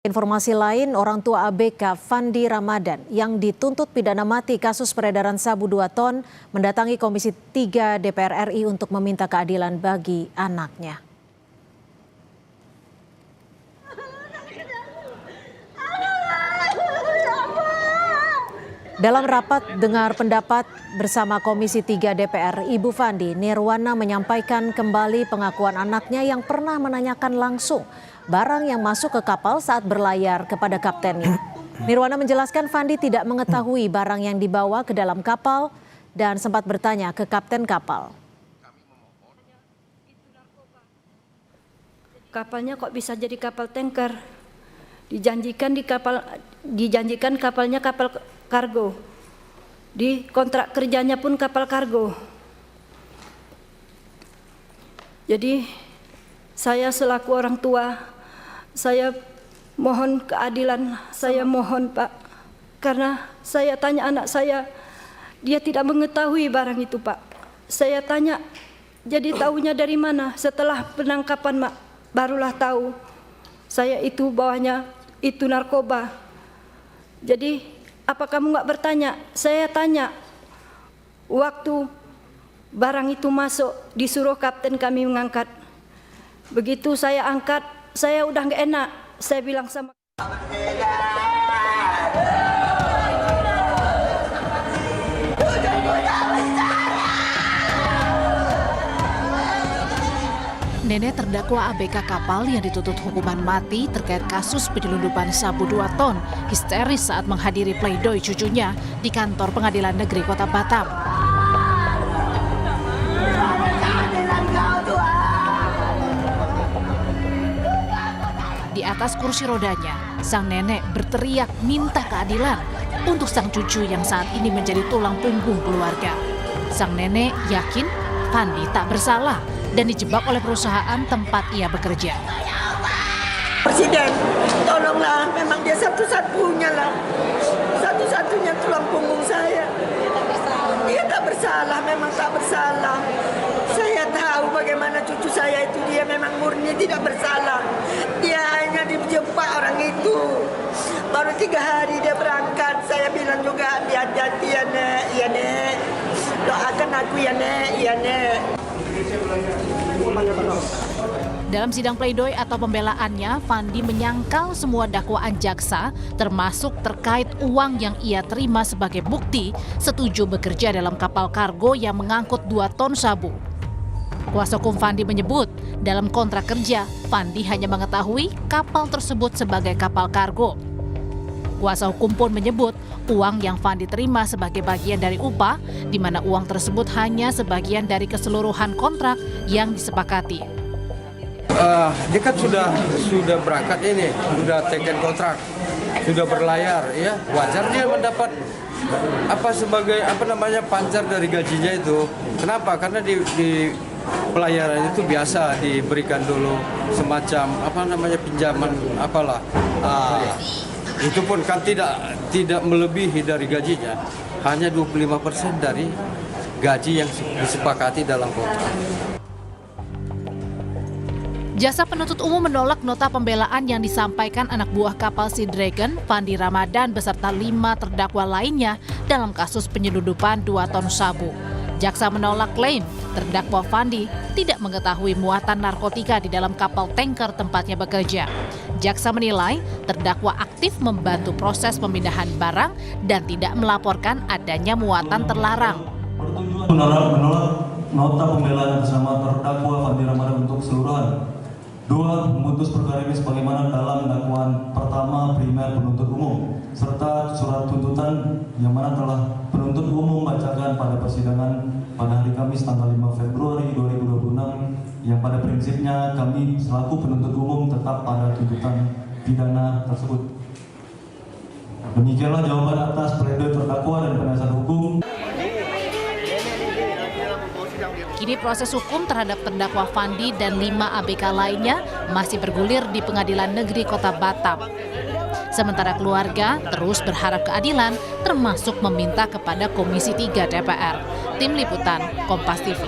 Informasi lain, orang tua ABK Fandi Ramadan yang dituntut pidana mati kasus peredaran sabu 2 ton mendatangi Komisi 3 DPR RI untuk meminta keadilan bagi anaknya. Dalam rapat dengar pendapat bersama Komisi 3 DPR, Ibu Fandi Nirwana menyampaikan kembali pengakuan anaknya yang pernah menanyakan langsung barang yang masuk ke kapal saat berlayar kepada kaptennya. Nirwana menjelaskan Fandi tidak mengetahui barang yang dibawa ke dalam kapal dan sempat bertanya ke kapten kapal. Kapalnya kok bisa jadi kapal tanker? Dijanjikan kapalnya kapal kargo. Di kontrak kerjanya pun kapal kargo. Jadi saya selaku orang tua, saya mohon keadilan, saya mohon Pak. Karena saya tanya anak saya, dia tidak mengetahui barang itu Pak. Saya tanya, jadi tahunya dari mana? Setelah penangkapan Mak, barulah tahu saya itu bawahnya itu narkoba. Jadi apa kamu nggak bertanya? Saya tanya, waktu barang itu masuk disuruh kapten kami mengangkat. Begitu saya angkat, saya udah nggak enak. Saya bilang sama Nenek terdakwa ABK kapal yang dituntut hukuman mati terkait kasus penyelundupan sabu 2 ton histeris saat menghadiri pledoi cucunya di kantor Pengadilan Negeri Kota Batam. Di atas kursi rodanya, sang nenek berteriak minta keadilan untuk sang cucu yang saat ini menjadi tulang punggung keluarga. Sang nenek yakin Fandi tak bersalah dan dijebak oleh perusahaan tempat ia bekerja. Presiden, tolonglah, memang dia satu-satunya lah, satu-satunya tulang punggung saya. Dia tak bersalah, memang tak bersalah. Saya tahu bagaimana cucu saya itu, dia memang murni tidak bersalah. Dia hanya dijebak orang itu. Baru 3 hari dia berangkat, saya bilang juga hati-hati ya Nek, ya Nek. Doakan aku ya Nek, ya Nek. Dalam sidang pledoi atau pembelaannya, Fandi menyangkal semua dakwaan jaksa, termasuk terkait uang yang ia terima sebagai bukti setuju bekerja dalam kapal kargo yang mengangkut 2 ton sabu. Kuasa hukum Fandi menyebut, dalam kontrak kerja, Fandi hanya mengetahui kapal tersebut sebagai kapal kargo. Kuasa hukum pun menyebut uang yang Fandi terima sebagai bagian dari upah, di mana uang tersebut hanya sebagian dari keseluruhan kontrak yang disepakati. Dia kan sudah berangkat ini, sudah taken kontrak, sudah berlayar, ya wajar dia mendapat sebagai pancar dari gajinya itu. Kenapa? Karena di pelayaran itu biasa diberikan dulu semacam pinjaman itu pun kan tidak melebihi dari gajinya, hanya 25% dari gaji yang disepakati dalam kontrak. Jaksa penuntut umum menolak nota pembelaan yang disampaikan anak buah kapal Sea Dragon, Fandi Ramadan beserta 5 terdakwa lainnya dalam kasus penyelundupan 2 ton sabu. Jaksa menolak klaim terdakwa Fandi tidak mengetahui muatan narkotika di dalam kapal tanker tempatnya bekerja. Jaksa menilai terdakwa aktif membantu proses pemindahan barang dan tidak melaporkan adanya muatan terlarang. Bertujuan menolak nota pembelaan bersama terdakwa Fandi Ramadan untuk keseluruhan. 2. Memutus perkara ini sebagaimana dalam dakwaan pertama primer penuntut umum, serta surat tuntutan yang mana telah penuntut umum bacakan pada persidangan pada hari Kamis tanggal 5 Februari 2026, yang pada prinsipnya kami selaku penuntut umum tetap pada tuntutan pidana tersebut. Demikianlah jawaban atas pledoi terdakwa dan penasihat hukum. Kini proses hukum terhadap terdakwa Fandi dan 5 ABK lainnya masih bergulir di Pengadilan Negeri Kota Batam. Sementara keluarga terus berharap keadilan, termasuk meminta kepada Komisi 3 DPR. Tim Liputan, Kompas TV.